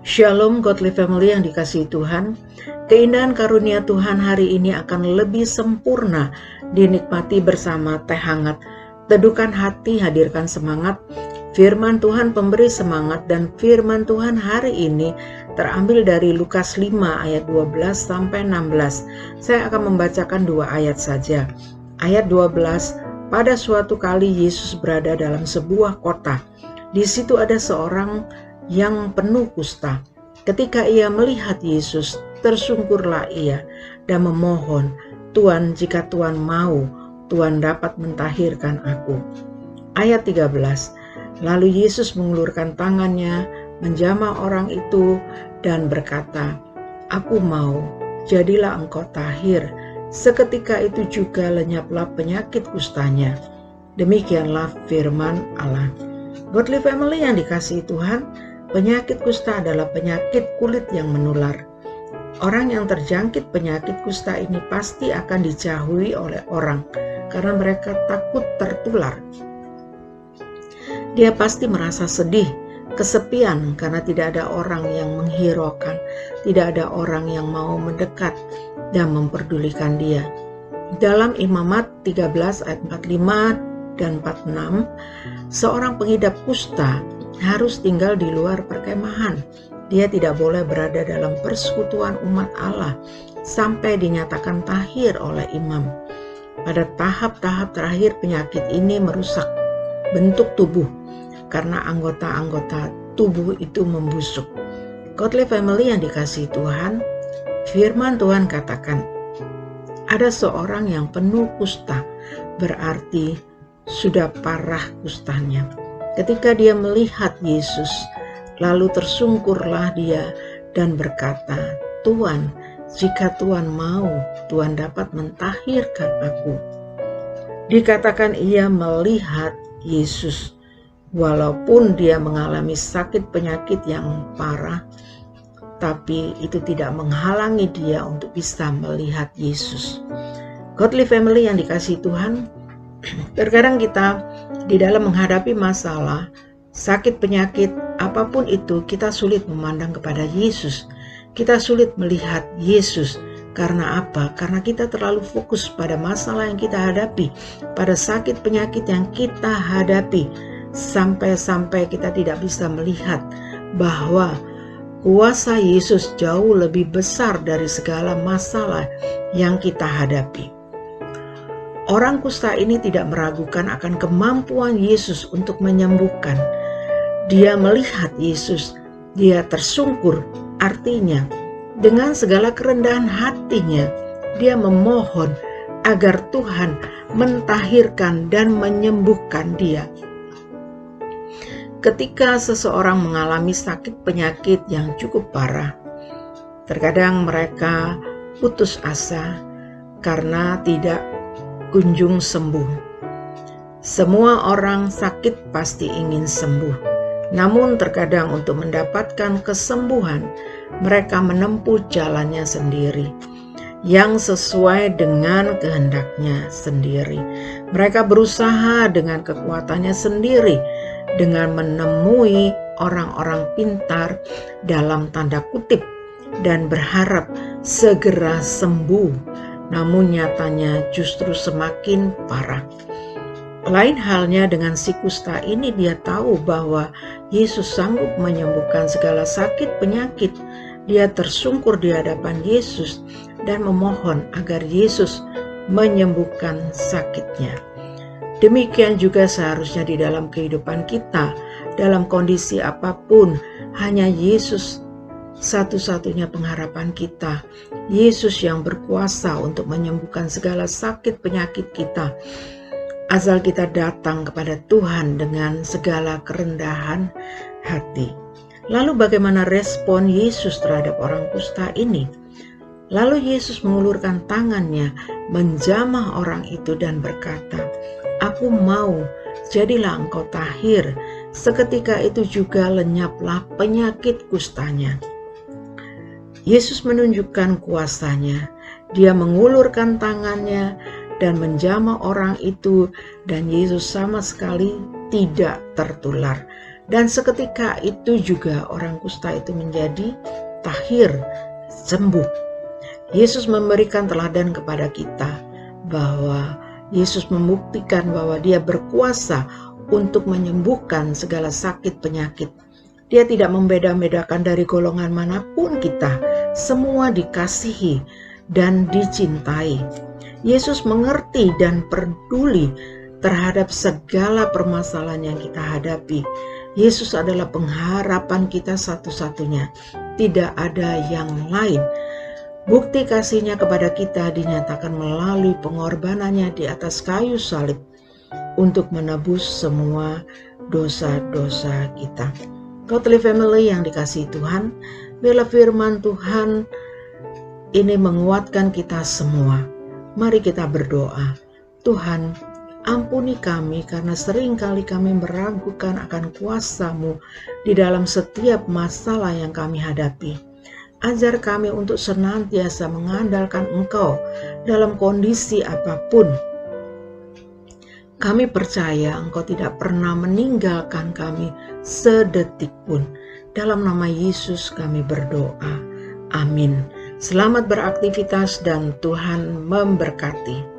Shalom Godly Family yang dikasihi Tuhan. Keindahan karunia Tuhan hari ini akan lebih sempurna dinikmati bersama teh hangat. Teduhkan hati, hadirkan semangat. Firman Tuhan pemberi semangat, dan firman Tuhan hari ini terambil dari Lukas 5 ayat 12 sampai 16. Saya akan membacakan 2 ayat saja. Ayat 12, pada suatu kali Yesus berada dalam sebuah kota. Di situ ada seorang yang penuh kusta. Ketika ia melihat Yesus, tersungkurlah ia dan memohon, "Tuan, jika Tuan mau, Tuan dapat mentahirkan aku." Ayat 13, lalu Yesus mengulurkan tangannya, menjamah orang itu dan berkata, "Aku mau, jadilah engkau tahir." Seketika itu juga lenyaplah penyakit kustanya. Demikianlah firman Allah. Godly Family yang dikasihi Tuhan, penyakit kusta adalah penyakit kulit yang menular. Orang yang terjangkit penyakit kusta ini pasti akan dijauhi oleh orang karena mereka takut tertular. Dia pasti merasa sedih, kesepian karena tidak ada orang yang menghiraukan, tidak ada orang yang mau mendekat dan memperdulikan dia. Dalam Imamat 13 ayat 45 dan 46, seorang pengidap kusta harus tinggal di luar perkemahan. Dia tidak boleh berada dalam persekutuan umat Allah sampai dinyatakan tahir oleh imam. Pada tahap-tahap terakhir penyakit ini merusak bentuk tubuh karena anggota-anggota tubuh itu membusuk. Godly Family yang dikasihi Tuhan, firman Tuhan katakan, ada seorang yang penuh kusta, berarti sudah parah kustanya. Ketika dia melihat Yesus, lalu tersungkurlah dia dan berkata, "Tuan, jika Tuan mau, Tuan dapat mentahirkan aku." Dikatakan ia melihat Yesus. Walaupun dia mengalami sakit penyakit yang parah, tapi itu tidak menghalangi dia untuk bisa melihat Yesus. Godly Family yang dikasihi Tuhan, terkadang kita di dalam menghadapi masalah, sakit penyakit, apapun itu, kita sulit memandang kepada Yesus. Kita sulit melihat Yesus. Karena apa? Karena kita terlalu fokus pada masalah yang kita hadapi, pada sakit penyakit yang kita hadapi, sampai-sampai kita tidak bisa melihat bahwa kuasa Yesus jauh lebih besar dari segala masalah yang kita hadapi. Orang kusta ini tidak meragukan akan kemampuan Yesus untuk menyembuhkan. Dia melihat Yesus, dia tersungkur, artinya dengan segala kerendahan hatinya, dia memohon agar Tuhan mentahirkan dan menyembuhkan dia. Ketika seseorang mengalami sakit penyakit yang cukup parah, terkadang mereka putus asa karena tidak kunjung sembuh. Semua orang sakit pasti ingin sembuh, namun terkadang untuk mendapatkan kesembuhan, mereka menempuh jalannya sendiri yang sesuai dengan kehendaknya sendiri. Mereka berusaha dengan kekuatannya sendiri, dengan menemui orang-orang pintar dalam tanda kutip dan berharap segera sembuh. Namun nyatanya justru semakin parah. Lain halnya dengan si kusta ini, dia tahu bahwa Yesus sanggup menyembuhkan segala sakit penyakit. Dia tersungkur di hadapan Yesus dan memohon agar Yesus menyembuhkan sakitnya. Demikian juga seharusnya di dalam kehidupan kita, dalam kondisi apapun, hanya Yesus satu-satunya pengharapan kita. Yesus yang berkuasa untuk menyembuhkan segala sakit penyakit kita, asal kita datang kepada Tuhan dengan segala kerendahan hati. Lalu bagaimana respon Yesus terhadap orang kusta ini? Lalu Yesus mengulurkan tangannya, menjamah orang itu dan berkata, "Aku mau, jadilah engkau tahir." Seketika itu juga lenyaplah penyakit kustanya. Yesus menunjukkan kuasanya. Dia mengulurkan tangannya dan menjamah orang itu, dan Yesus sama sekali tidak tertular. Dan seketika itu juga orang kusta itu menjadi tahir, sembuh. Yesus memberikan teladan kepada kita bahwa Yesus membuktikan bahwa Dia berkuasa untuk menyembuhkan segala sakit penyakit. Dia tidak membeda-bedakan dari golongan manapun kita, semua dikasihi dan dicintai. Yesus mengerti dan peduli terhadap segala permasalahan yang kita hadapi. Yesus adalah pengharapan kita satu-satunya, tidak ada yang lain. Bukti kasih-Nya kepada kita dinyatakan melalui pengorbanannya di atas kayu salib untuk menebus semua dosa-dosa kita. Totally Family yang dikasihi Tuhan, biarlah firman Tuhan ini menguatkan kita semua. Mari kita berdoa. Tuhan, ampuni kami karena seringkali kami meragukan akan kuasa-Mu di dalam setiap masalah yang kami hadapi. Ajar kami untuk senantiasa mengandalkan Engkau dalam kondisi apapun. Kami percaya Engkau tidak pernah meninggalkan kami sedetik pun. Dalam nama Yesus kami berdoa. Amin. Selamat beraktivitas dan Tuhan memberkati.